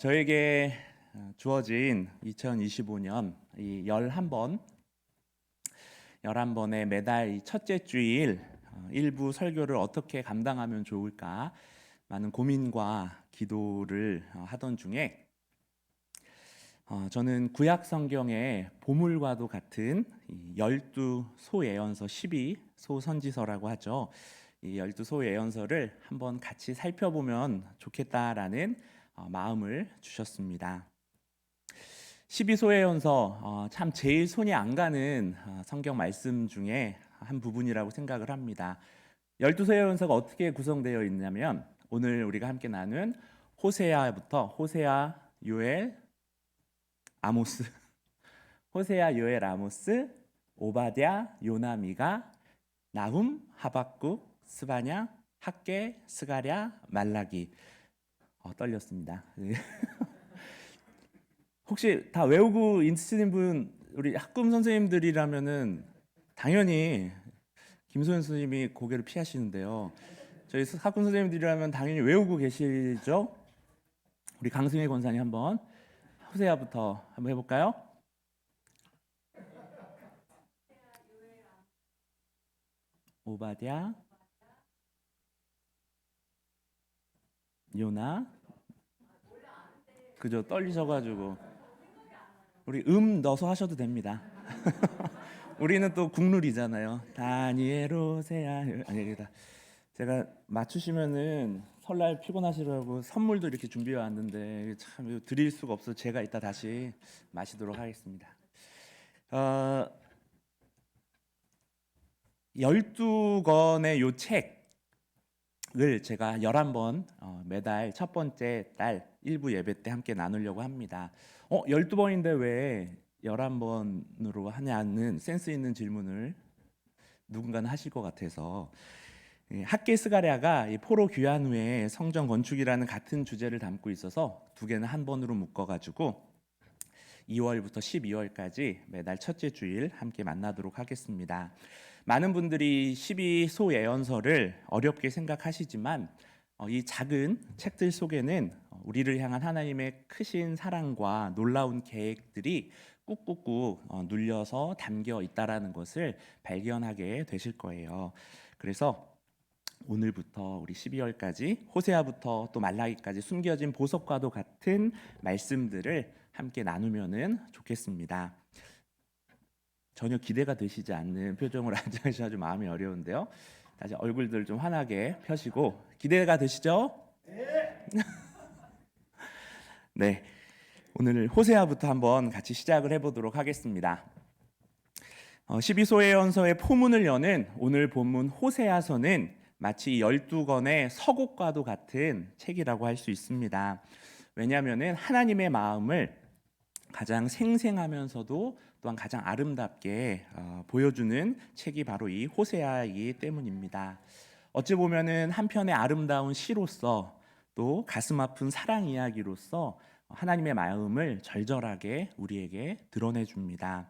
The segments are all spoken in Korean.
저에게 주어진 2025년 이 11번의 매달 이 첫째 주일 일부 설교를 어떻게 감당하면 좋을까 많은 고민과 기도를 하던 중에 저는 구약 성경의 보물과도 같은 이 12소 예언서 12소 선지서라고 하죠. 이 12소 예언서를 한번 같이 살펴보면 좋겠다라는 마음을 주셨습니다. 12소 예언서 참 제일 손이 안 가는 성경 말씀 중에 한 부분이라고 생각을 합니다. 12소 예언서가 어떻게 구성되어 있냐면 오늘 우리가 함께 나눈 호세아부터 호세아, 요엘, 아모스 호세아, 요엘, 아모스, 오바댜, 요나, 미가, 나훔, 하박국, 스바냐, 학개, 스가랴, 말라기. 떨렸습니다. 혹시 다 외우고 있으신 분, 우리 학금 선생님들이라면은 당연히 김소연 선생님이 고개를 피하시는데요. 저희 학금 선생님들이라면 당연히 외우고 계시죠? 우리 강승혜 권사님 한번 호세아부터 한번 해볼까요? 오바댜, 요나, 그죠? 떨리셔가지고 우리 넣어서 하셔도 됩니다. 우리는 또 국룰이잖아요. 다니엘, 호세아, 아니다. 제가 맞추시면은 설날 피곤하시라고 선물도 이렇게 준비해 왔는데 참 드릴 수가 없어. 제가 이따 다시 마시도록 하겠습니다. 12권의 요 책을 제가 11번 매달 첫 번째 달 일부 예배 때 함께 나누려고 합니다. 12번인데 왜 11번으로 하냐는 센스 있는 질문을 누군가는 하실 것 같아서 학개 스가랴가 포로 귀환 후에 성전 건축이라는 같은 주제를 담고 있어서 두 개는 한 번으로 묶어가지고 2월부터 12월까지 매달 첫째 주일 함께 만나도록 하겠습니다. 많은 분들이 12소 예언서를 어렵게 생각하시지만 이 작은 책들 속에는 우리를 향한 하나님의 크신 사랑과 놀라운 계획들이 꾹꾹꾹 눌려서 담겨 있다라는 것을 발견하게 되실 거예요. 그래서 오늘부터 우리 12월까지 호세아부터 또 말라기까지 숨겨진 보석과도 같은 말씀들을 함께 나누면은 좋겠습니다. 전혀 기대가 되시지 않는 표정으로 앉아 계셔서 마음이 어려운데요. 다시 얼굴들 좀 환하게 펴시고 기대가 되시죠? 네. 네. 오늘 호세아부터 한번 같이 시작을 해보도록 하겠습니다. 12소 예언서의 포문을 여는 오늘 본문 호세아서는 마치 12권의 서곡과도 같은 책이라고 할 수 있습니다. 왜냐하면 하나님의 마음을 가장 생생하면서도 또한 가장 아름답게 보여주는 책이 바로 이 호세아이기 때문입니다. 어찌 보면은 한편의 아름다운 시로서 또 가슴 아픈 사랑 이야기로서 하나님의 마음을 절절하게 우리에게 드러내 줍니다.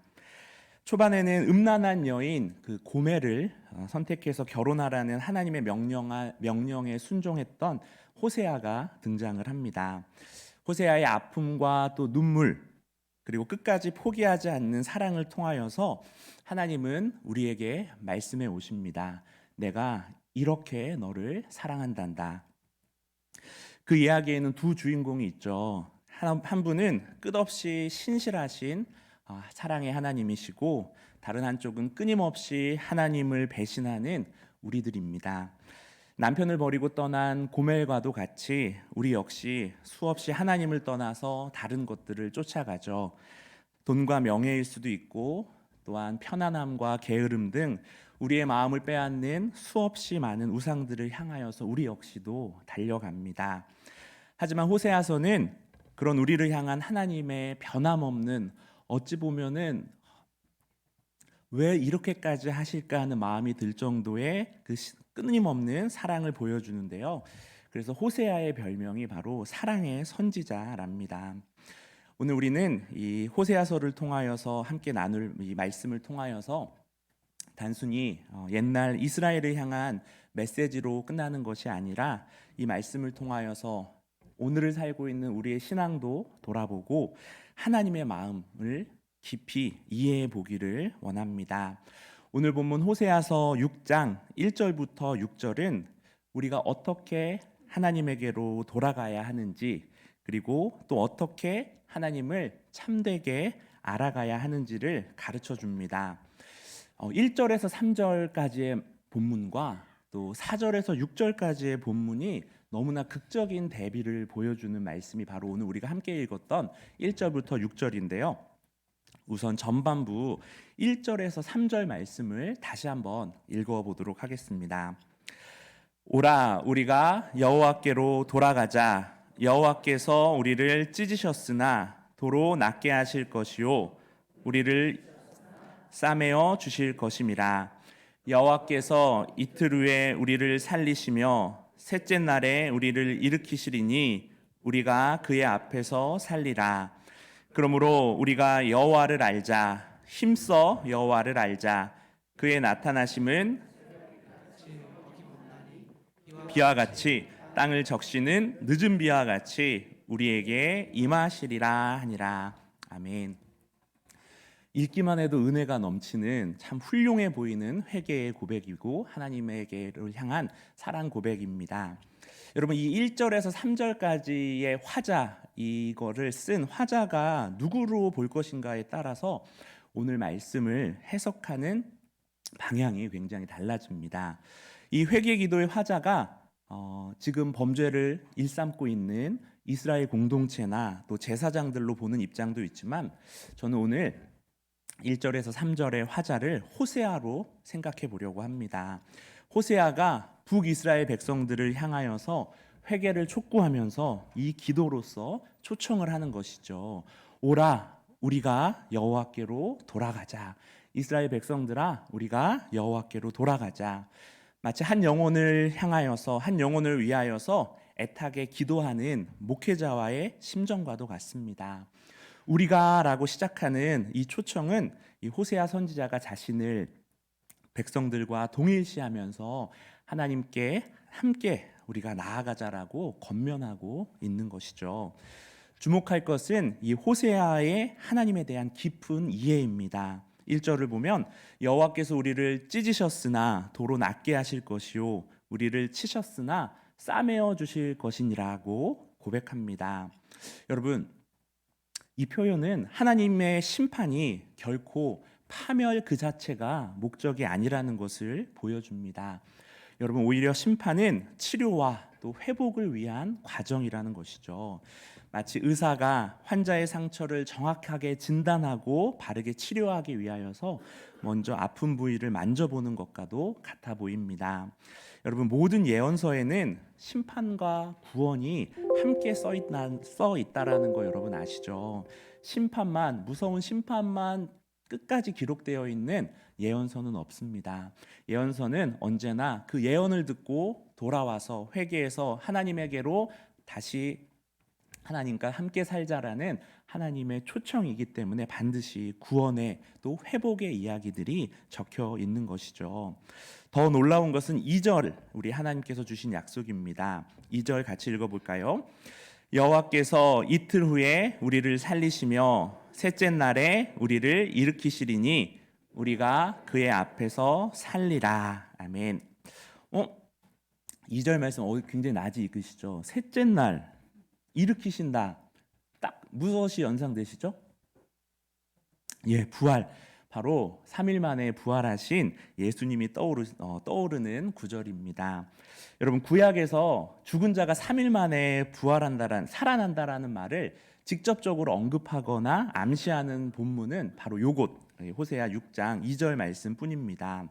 초반에는 음란한 여인 그 고멜을 선택해서 결혼하라는 하나님의 명령에 순종했던 호세아가 등장을 합니다. 호세아의 아픔과 또 눈물 그리고 끝까지 포기하지 않는 사랑을 통하여서 하나님은 우리에게 말씀해 오십니다. 내가 이렇게 너를 사랑한단다. 그 이야기에는 두 주인공이 있죠. 한 분은 끝없이 신실하신 사랑의 하나님이시고 다른 한쪽은 끊임없이 하나님을 배신하는 우리들입니다. 남편을 버리고 떠난 고멜과도 같이 우리 역시 수없이 하나님을 떠나서 다른 것들을 쫓아가죠. 돈과 명예일 수도 있고 또한 편안함과 게으름 등 우리의 마음을 빼앗는 수없이 많은 우상들을 향하여서 우리 역시도 달려갑니다. 하지만 호세아서는 그런 우리를 향한 하나님의 변함없는 어찌 보면은 왜 이렇게까지 하실까 하는 마음이 들 정도의 그 끊임없는 사랑을 보여주는데요. 그래서 호세아의 별명이 바로 사랑의 선지자랍니다. 오늘 우리는 이 호세아서를 통하여서 함께 나눌 이 말씀을 통하여서 단순히 옛날 이스라엘을 향한 메시지로 끝나는 것이 아니라 이 말씀을 통하여서 오늘을 살고 있는 우리의 신앙도 돌아보고 하나님의 마음을 깊이 이해해 보기를 원합니다. 오늘 본문 호세아서 6장 1절부터 6절은 우리가 어떻게 하나님에게로 돌아가야 하는지, 그리고 또 어떻게 하나님을 참되게 알아가야 하는지를 가르쳐 줍니다. 1절에서 3절까지의 본문과 또 4절에서 6절까지의 본문이 너무나 극적인 대비를 보여주는 말씀이 바로 오늘 우리가 함께 읽었던 1절부터 6절인데요. 우선 전반부 1절에서 3절 말씀을 다시 한번 읽어보도록 하겠습니다. 오라, 우리가 여호와께로 돌아가자. 여호와께서 우리를 찢으셨으나 도로 낫게 하실 것이요 우리를 싸매어 주실 것임이라. 여호와께서 이틀 후에 우리를 살리시며 셋째 날에 우리를 일으키시리니 우리가 그의 앞에서 살리라. 그러므로 우리가 여호와를 알자. 힘써 여호와를 알자. 그의 나타나심은 비와 같이 땅을 적시는 늦은 비와 같이 우리에게 임하시리라 하니라. 아멘. 읽기만 해도 은혜가 넘치는 참 훌륭해 보이는 회개의 고백이고 하나님에게를 향한 사랑 고백입니다. 여러분, 이 1절에서 3절까지의 화자, 이거를 쓴 화자가 누구로 볼 것인가에 따라서 오늘 말씀을 해석하는 방향이 굉장히 달라집니다. 이 회개 기도의 화자가 지금 범죄를 일삼고 있는 이스라엘 공동체나 또 제사장들로 보는 입장도 있지만, 저는 오늘 1절에서 3절의 화자를 호세아로 생각해 보려고 합니다. 호세아가 북이스라엘 백성들을 향하여서 회개를 촉구하면서 이 기도로서 초청을 하는 것이죠. 오라, 우리가 여호와께로 돌아가자. 이스라엘 백성들아, 우리가 여호와께로 돌아가자. 마치 한 영혼을 향하여서, 한 영혼을 위하여서 애타게 기도하는 목회자와의 심정과도 같습니다. 우리가라고 시작하는 이 초청은 이 호세아 선지자가 자신을 백성들과 동일시하면서 하나님께 함께 우리가 나아가자라고 권면하고 있는 것이죠. 주목할 것은 이 호세아의 하나님에 대한 깊은 이해입니다. 1절을 보면 여호와께서 우리를 찢으셨으나 도로 낫게 하실 것이요 우리를 치셨으나 싸매어 주실 것이니라고 고백합니다. 여러분, 이 표현은 하나님의 심판이 결코 파멸 그 자체가 목적이 아니라는 것을 보여줍니다. 여러분, 오히려 심판은 치료와 또 회복을 위한 과정이라는 것이죠. 마치 의사가 환자의 상처를 정확하게 진단하고 바르게 치료하기 위하여서 먼저 아픈 부위를 만져보는 것과도 같아 보입니다. 여러분, 모든 예언서에는 심판과 구원이 함께 써 있다라는 거 여러분 아시죠? 심판만, 무서운 심판만 끝까지 기록되어 있는 예언서는 없습니다. 예언서는 언제나 그 예언을 듣고 돌아와서 회개해서 하나님에게로 다시 하나님과 함께 살자라는 하나님의 초청이기 때문에 반드시 구원의 또 회복의 이야기들이 적혀 있는 것이죠. 더 놀라운 것은 2절, 우리 하나님께서 주신 약속입니다. 2절 같이 읽어볼까요? 여호와께서 이틀 후에 우리를 살리시며 셋째 날에 우리를 일으키시리니 우리가 그의 앞에서 살리라. 아멘. 2절 말씀 굉장히 낮이 읽으시죠? 셋째 날 일으키신다. 딱 무엇이 연상되시죠? 예, 부활. 바로 3일 만에 부활하신 예수님이 떠오르는 구절입니다. 여러분, 구약에서 죽은 자가 3일 만에 살아난다라는 말을 직접적으로 언급하거나 암시하는 본문은 바로 요곳 호세아 6장 2절 말씀뿐입니다.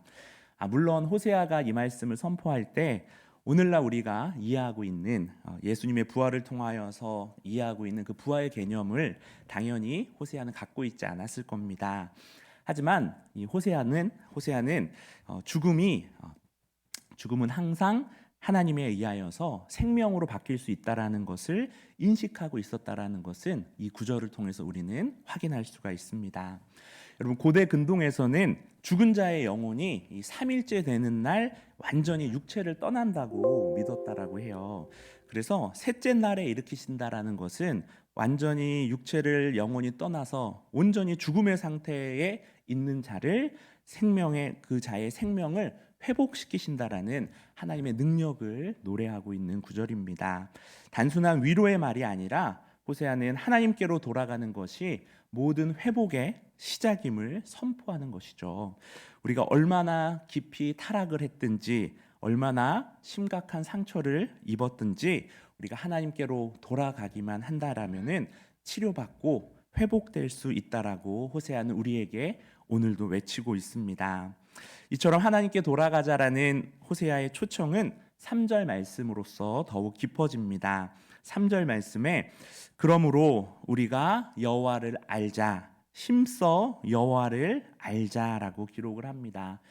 물론 호세아가 이 말씀을 선포할 때 오늘날 우리가 이해하고 있는 예수님의 부활을 통하여서 이해하고 있는 그 부활의 개념을 당연히 호세아는 갖고 있지 않았을 겁니다. 하지만 이 호세아는 죽음은 항상 하나님에 의하여서 생명으로 바뀔 수 있다라는 것을 인식하고 있었다라는 것은 이 구절을 통해서 우리는 확인할 수가 있습니다. 여러분, 고대 근동에서는 죽은 자의 영혼이 이 3일째 되는 날 완전히 육체를 떠난다고 믿었다라고 해요. 그래서 셋째 날에 일으키신다라는 것은 완전히 육체를 영원히 떠나서 온전히 죽음의 상태에 있는 자를 생명의 그 자의 생명을 회복시키신다라는 하나님의 능력을 노래하고 있는 구절입니다. 단순한 위로의 말이 아니라 호세아는 하나님께로 돌아가는 것이 모든 회복의 시작임을 선포하는 것이죠. 우리가 얼마나 깊이 타락을 했든지 얼마나 심각한 상처를 입었든지 우리가 하나님께로 돌아가기만 한다라면은 치료받고 회복될 수 있다라고 호세아는 우리에게 오늘도 외치고 있습니다. 이처럼 하나님께 돌아가자라는 호세아의 초청은 3절 말씀으로서 더욱 깊어집니다. 3절 말씀에 그러므로 우리가 여호와를 알자, 힘써 여호와를 알자라고 기록을 합니다.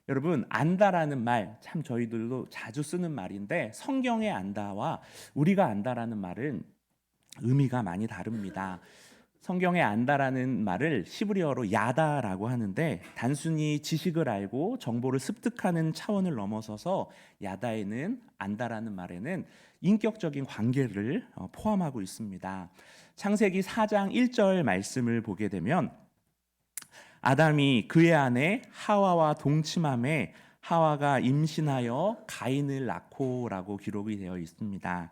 여러분, 안다라는 말 참 저희들도 자주 쓰는 말인데 성경에 안다와 우리가 안다라는 말은 의미가 많이 다릅니다. 성경에 안다라는 말을 히브리어로 야다라고 하는데 단순히 지식을 알고 정보를 습득하는 차원을 넘어서서 야다에는 안다라는 말에는 인격적인 관계를 포함하고 있습니다. 창세기 4장 1절 말씀을 보게 되면 아담이 그의 아내 하와와 동침함에 하와가 임신하여 가인을 낳고라고 기록이 되어 있습니다.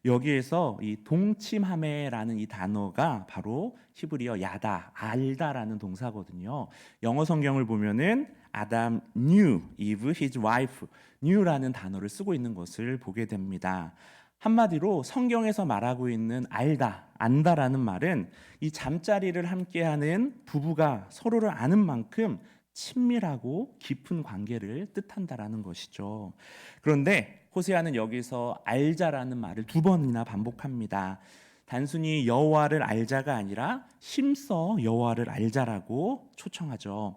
여기에서 이 동침함에라는 이 단어가 바로 히브리어 야다, 알다라는 동사거든요. 영어 성경을 보면은 아담 knew Eve his wife, knew라는 단어를 쓰고 있는 것을 보게 됩니다. 한마디로 성경에서 말하고 있는 알다, 안다라는 말은 이 잠자리를 함께하는 부부가 서로를 아는 만큼 친밀하고 깊은 관계를 뜻한다라는 것이죠. 그런데 호세아는 여기서 알자라는 말을 2번이나 반복합니다. 단순히 여호와를 알자가 아니라 힘써 여호와를 알자라고 초청하죠.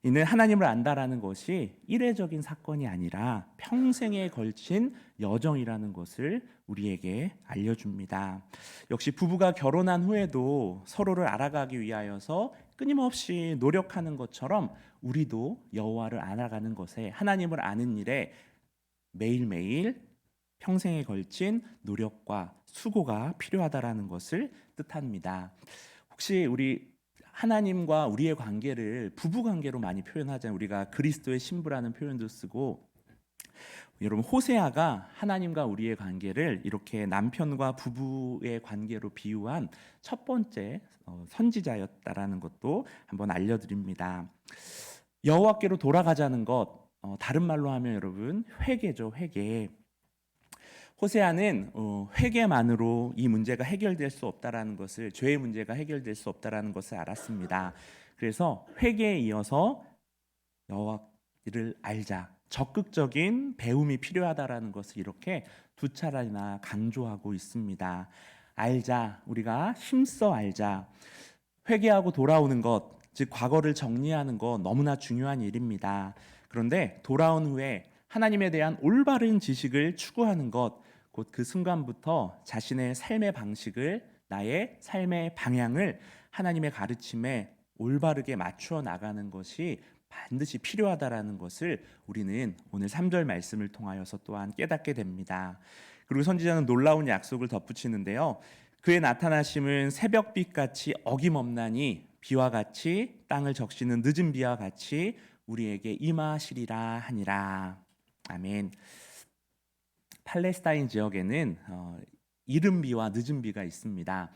이는 하나님을 안다라는 것이 일회적인 사건이 아니라 평생에 걸친 여정이라는 것을 우리에게 알려줍니다. 역시 부부가 결혼한 후에도 서로를 알아가기 위하여서 끊임없이 노력하는 것처럼 우리도 여호와를 알아가는 것에, 하나님을 아는 일에 매일매일 평생에 걸친 노력과 수고가 필요하다라는 것을 뜻합니다. 혹시 우리 하나님과 우리의 관계를 부부 관계로 많이 표현하잖아요. 우리가 그리스도의 신부라는 표현도 쓰고, 여러분 호세아가 하나님과 우리의 관계를 이렇게 남편과 부부의 관계로 비유한 첫 번째 선지자였다라는 것도 한번 알려드립니다. 여호와께로 돌아가자는 것, 다른 말로 하면 여러분 회개죠, 회개. 호세아는 회개만으로 이 문제가 해결될 수 없다라는 것을, 죄의 문제가 해결될 수 없다라는 것을 알았습니다. 그래서 회개에 이어서 여호와를 알자, 적극적인 배움이 필요하다라는 것을 이렇게 2차례나 강조하고 있습니다. 알자, 우리가 힘써 알자. 회개하고 돌아오는 것, 즉 과거를 정리하는 것 너무나 중요한 일입니다. 그런데 돌아온 후에 하나님에 대한 올바른 지식을 추구하는 것, 곧 그 순간부터 자신의 삶의 방식을, 나의 삶의 방향을 하나님의 가르침에 올바르게 맞추어 나가는 것이 반드시 필요하다라는 것을 우리는 오늘 3절 말씀을 통하여서 또한 깨닫게 됩니다. 그리고 선지자는 놀라운 약속을 덧붙이는데요. 그의 나타나심은 새벽빛같이 어김없나니 비와 같이 땅을 적시는 늦은 비와 같이 우리에게 임하시리라 하니라. 아멘. 팔레스타인 지역에는 이른 비와 늦은 비가 있습니다.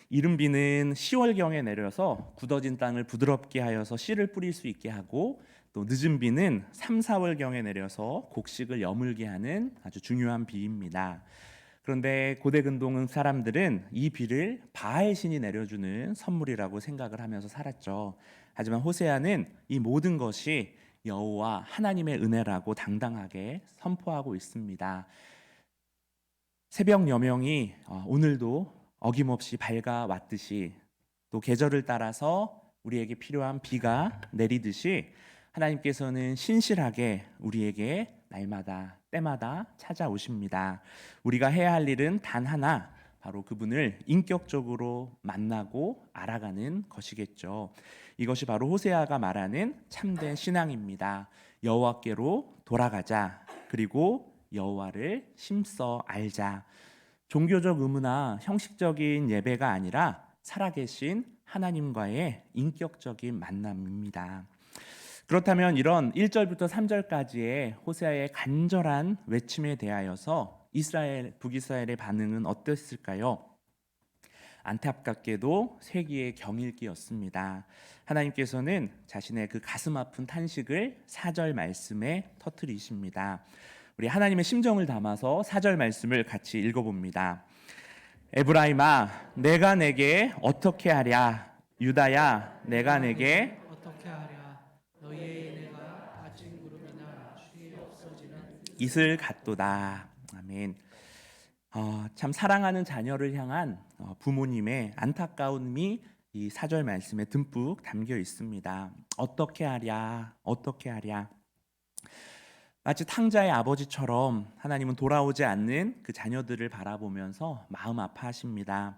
이른 비는 10월경에 내려서 굳어진 땅을 부드럽게 하여서 씨를 뿌릴 수 있게 하고, 또 늦은 비는 3, 4월경에 내려서 곡식을 여물게 하는 아주 중요한 비입니다. 그런데 고대 근동 사람들은 이 비를 바알 신이 내려주는 선물이라고 생각을 하면서 살았죠. 하지만 호세아는 이 모든 것이 여호와 하나님의 은혜라고 당당하게 선포하고 있습니다. 새벽 여명이 오늘도 어김없이 밝아왔듯이, 또 계절을 따라서 우리에게 필요한 비가 내리듯이 하나님께서는 신실하게 우리에게 날마다 때마다 찾아오십니다. 우리가 해야 할 일은 단 하나, 바로 그분을 인격적으로 만나고 알아가는 것이겠죠. 이것이 바로 호세아가 말하는 참된 신앙입니다. 여호와께로 돌아가자, 그리고 여호와를 힘써 알자. 종교적 의무나 형식적인 예배가 아니라 살아계신 하나님과의 인격적인 만남입니다. 그렇다면 이런 1절부터 3절까지의 호세아의 간절한 외침에 대하여서 북이스라엘의 반응은 어땠을까요? 안타깝게도 세기의 경일기였습니다. 하나님께서는 자신의 그 가슴 아픈 탄식을 4절 말씀에 터뜨리십니다. 우리 하나님의 심정을 담아서 4절 말씀을 같이 읽어봅니다. 에브라임아, 내가 내게 어떻게 하랴? 유다야, 내가 내게 어떻게 하랴? 너희의 은혜가 다진 구름이나 추위 없어지는 이슬 같도다. 아멘. 참 사랑하는 자녀를 향한 부모님의 안타까움이 이 4절 말씀에 듬뿍 담겨 있습니다. 어떻게 하랴? 어떻게 하랴? 마치 탕자의 아버지처럼 하나님은 돌아오지 않는 그 자녀들을 바라보면서 마음 아파하십니다.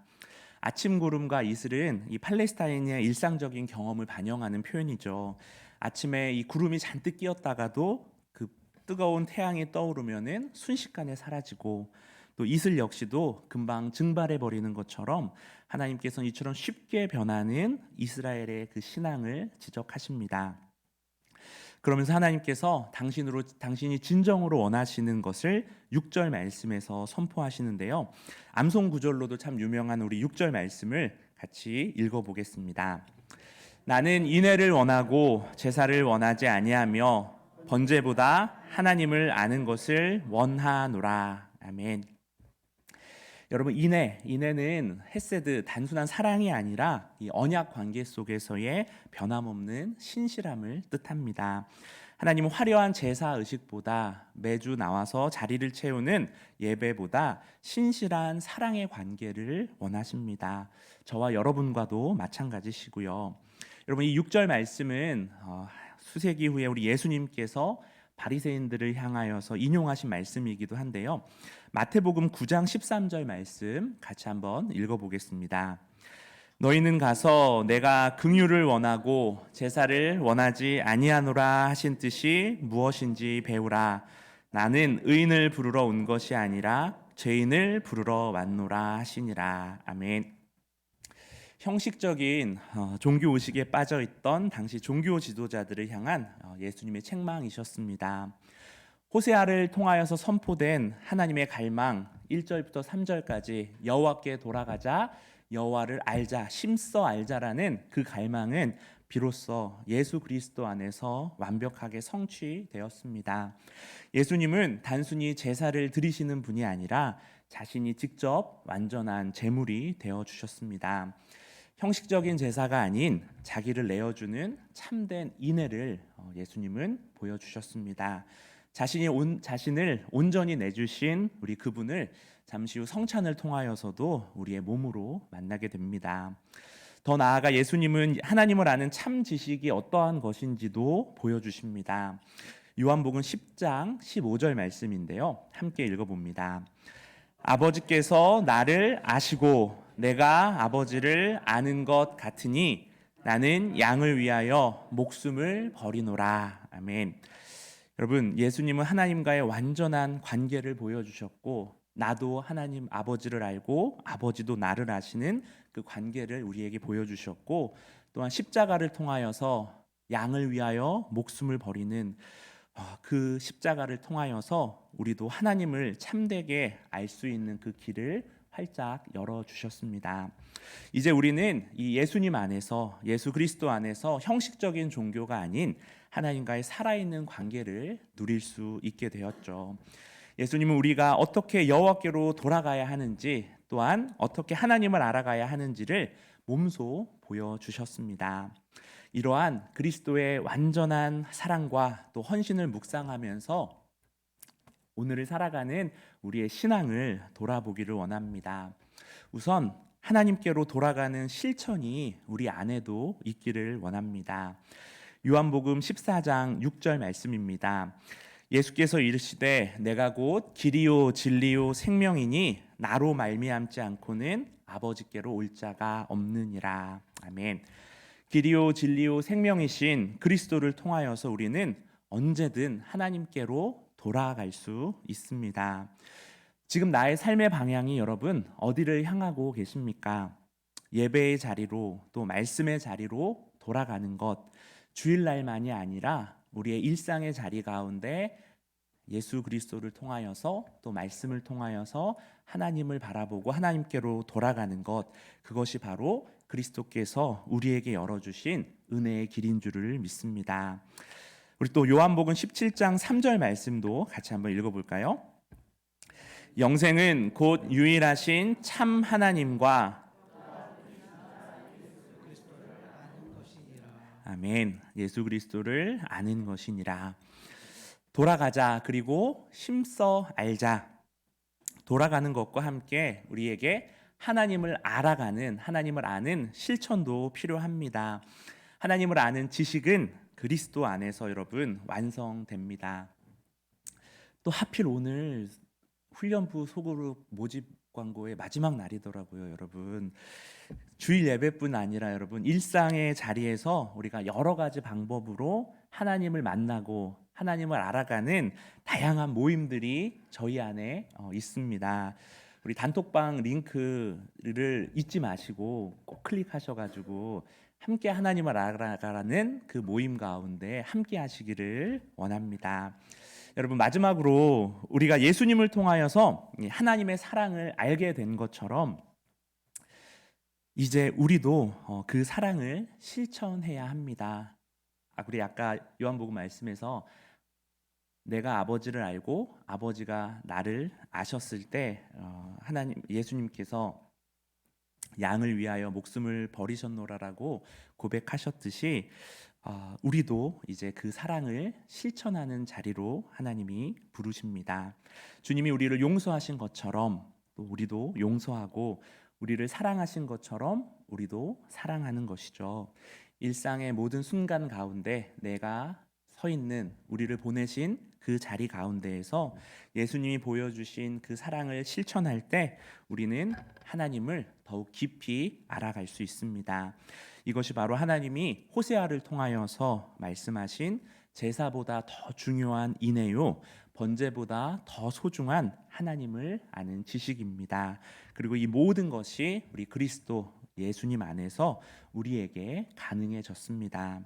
아침 구름과 이슬은 이 팔레스타인의 일상적인 경험을 반영하는 표현이죠. 아침에 이 구름이 잔뜩 끼었다가도 그 뜨거운 태양이 떠오르면은 순식간에 사라지고, 또 이슬 역시도 금방 증발해 버리는 것처럼 하나님께서는 이처럼 쉽게 변하는 이스라엘의 그 신앙을 지적하십니다. 그러면서 하나님께서 당신이 진정으로 원하시는 것을 6절 말씀에서 선포하시는데요. 암송 구절로도 참 유명한 우리 6절 말씀을 같이 읽어보겠습니다. 나는 인애를 원하고 제사를 원하지 아니하며 번제보다 하나님을 아는 것을 원하노라. 아멘. 여러분, 인애는 헤세드, 단순한 사랑이 아니라 이 언약 관계 속에서의 변함없는 신실함을 뜻합니다. 하나님은 화려한 제사 의식보다 매주 나와서 자리를 채우는 예배보다 신실한 사랑의 관계를 원하십니다. 저와 여러분과도 마찬가지시고요. 여러분, 이 6절 말씀은 수세기 후에 우리 예수님께서 바리새인들을 향하여서 인용하신 말씀이기도 한데요. 마태복음 9장 13절 말씀 같이 한번 읽어보겠습니다. 너희는 가서 내가 긍휼을 원하고 제사를 원하지 아니하노라 하신 뜻이 무엇인지 배우라. 나는 의인을 부르러 온 것이 아니라 죄인을 부르러 왔노라 하시니라. 아멘. 형식적인 종교 의식에 빠져 있던 당시 종교 지도자들을 향한 예수님의 책망이셨습니다. 호세아를 통하여서 선포된 하나님의 갈망 1절부터 3절까지 여호와께 돌아가자, 여호와를 알자, 심써 알자라는 그 갈망은 비로소 예수 그리스도 안에서 완벽하게 성취되었습니다. 예수님은 단순히 제사를 드리시는 분이 아니라 자신이 직접 완전한 제물이 되어 주셨습니다. 형식적인 제사가 아닌 자기를 내어주는 참된 인애를 예수님은 보여주셨습니다. 자신을 온전히 내주신 우리 그분을 잠시 후 성찬을 통하여서도 우리의 몸으로 만나게 됩니다. 더 나아가 예수님은 하나님을 아는 참 지식이 어떠한 것인지도 보여주십니다. 요한복음 10장 15절 말씀인데요. 함께 읽어봅니다. 아버지께서 나를 아시고 내가 아버지를 아는 것 같으니 나는 양을 위하여 목숨을 버리노라. 아멘. 여러분, 예수님은 하나님과의 완전한 관계를 보여주셨고, 나도 하나님 아버지를 알고 아버지도 나를 아시는 그 관계를 우리에게 보여주셨고, 또한 십자가를 통하여서 양을 위하여 목숨을 버리는 그 십자가를 통하여서 우리도 하나님을 참되게 알 수 있는 그 길을 활짝 열어주셨습니다. 이제 우리는 이 예수님 안에서, 예수 그리스도 안에서 형식적인 종교가 아닌 하나님과의 살아있는 관계를 누릴 수 있게 되었죠. 예수님은 우리가 어떻게 여호와께로 돌아가야 하는지, 또한 어떻게 하나님을 알아가야 하는지를 몸소 보여주셨습니다. 이러한 그리스도의 완전한 사랑과 또 헌신을 묵상하면서 오늘을 살아가는 우리의 신앙을 돌아보기를 원합니다. 우선 하나님께로 돌아가는 실천이 우리 안에도 있기를 원합니다. 요한복음 14장 6절 말씀입니다. 예수께서 이르시되 내가 곧 길이요 진리요 생명이니 나로 말미암지 않고는 아버지께로 올 자가 없느니라. 아멘. 길이요 진리요 생명이신 그리스도를 통하여서 우리는 언제든 하나님께로 돌아갈 수 있습니다. 지금 나의 삶의 방향이 여러분 어디를 향하고 계십니까? 예배의 자리로 또 말씀의 자리로 돌아가는 것, 주일날만이 아니라 우리의 일상의 자리 가운데 예수 그리스도를 통하여서 또 말씀을 통하여서 하나님을 바라보고 하나님께로 돌아가는 것, 그것이 바로 그리스도께서 우리에게 열어주신 은혜의 길인 줄을 믿습니다. 우리 또 요한복음 17장 3절 말씀도 같이 한번 읽어볼까요? 영생은 곧 유일하신 참 하나님과 아멘. 예수 그리스도를 아는 것이니라. 돌아가자. 그리고 힘써 알자. 돌아가는 것과 함께 우리에게 하나님을 알아가는, 하나님을 아는 실천도 필요합니다. 하나님을 아는 지식은 그리스도 안에서 여러분 완성됩니다. 또 하필 오늘 훈련부 소그룹 모집 광고의 마지막 날이더라고요, 여러분. 주일 예배뿐 아니라 여러분 일상의 자리에서 우리가 여러 가지 방법으로 하나님을 만나고 하나님을 알아가는 다양한 모임들이 저희 안에 있습니다. 우리 단톡방 링크를 잊지 마시고 꼭 클릭하셔가지고 함께 하나님을 알아가라는 그 모임 가운데 함께 하시기를 원합니다. 여러분 마지막으로 우리가 예수님을 통하여서 하나님의 사랑을 알게 된 것처럼 이제 우리도 그 사랑을 실천해야 합니다. 우리 아까 요한복음 말씀에서 내가 아버지를 알고 아버지가 나를 아셨을 때 하나님 예수님께서 양을 위하여 목숨을 버리셨노라라고 고백하셨듯이 우리도 이제 그 사랑을 실천하는 자리로 하나님이 부르십니다. 주님이 우리를 용서하신 것처럼 또 우리도 용서하고 우리를 사랑하신 것처럼 우리도 사랑하는 것이죠. 일상의 모든 순간 가운데 내가 서 있는 우리를 보내신 그 자리 가운데에서 예수님이 보여주신 그 사랑을 실천할 때 우리는 하나님을 더욱 깊이 알아갈 수 있습니다. 이것이 바로 하나님이 호세아를 통하여서 말씀하신 제사보다 더 중요한 인애요 번제보다 더 소중한 하나님을 아는 지식입니다. 그리고 이 모든 것이 우리 그리스도 예수님 안에서 우리에게 가능해졌습니다.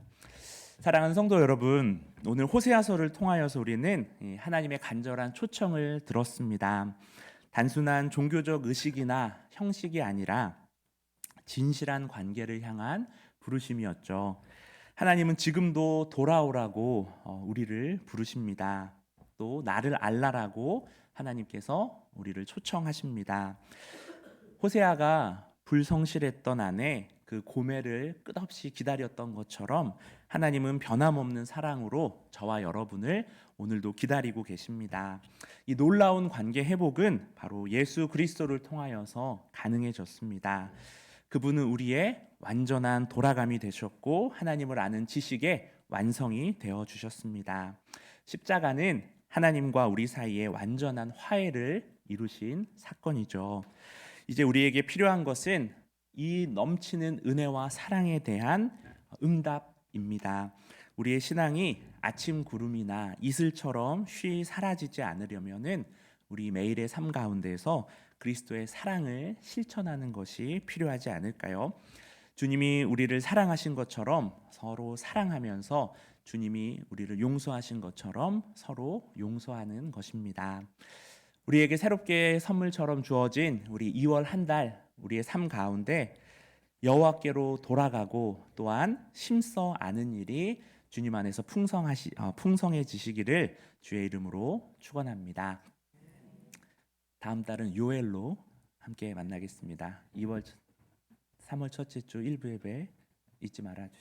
사랑하는 성도 여러분, 오늘 호세아서를 통하여서 우리는 하나님의 간절한 초청을 들었습니다. 단순한 종교적 의식이나 형식이 아니라 진실한 관계를 향한 부르심이었죠. 하나님은 지금도 돌아오라고 우리를 부르십니다. 또 나를 알라라고 하나님께서 우리를 초청하십니다. 호세아가 불성실했던 아내 그 고멜을 끝없이 기다렸던 것처럼 하나님은 변함없는 사랑으로 저와 여러분을 오늘도 기다리고 계십니다. 이 놀라운 관계 회복은 바로 예수 그리스도를 통하여서 가능해졌습니다. 그분은 우리의 완전한 돌아감이 되셨고 하나님을 아는 지식의 완성이 되어 주셨습니다. 십자가는 하나님과 우리 사이에 완전한 화해를 이루신 사건이죠. 이제 우리에게 필요한 것은 이 넘치는 은혜와 사랑에 대한 응답입니다. 우리의 신앙이 아침 구름이나 이슬처럼 쉬 사라지지 않으려면은 우리 매일의 삶 가운데서 그리스도의 사랑을 실천하는 것이 필요하지 않을까요? 주님이 우리를 사랑하신 것처럼 서로 사랑하면서 주님이 우리를 용서하신 것처럼 서로 용서하는 것입니다. 우리에게 새롭게 선물처럼 주어진 우리 2월 한 달 우리의 삶 가운데 여호와께로 돌아가고 또한 심써 아는 일이 주님 안에서 풍성해지시기를 주의 이름으로 축원합니다. 다음 달은 요엘로 함께 만나겠습니다. 3월 첫째 주 1부 예배 잊지 말아 주시기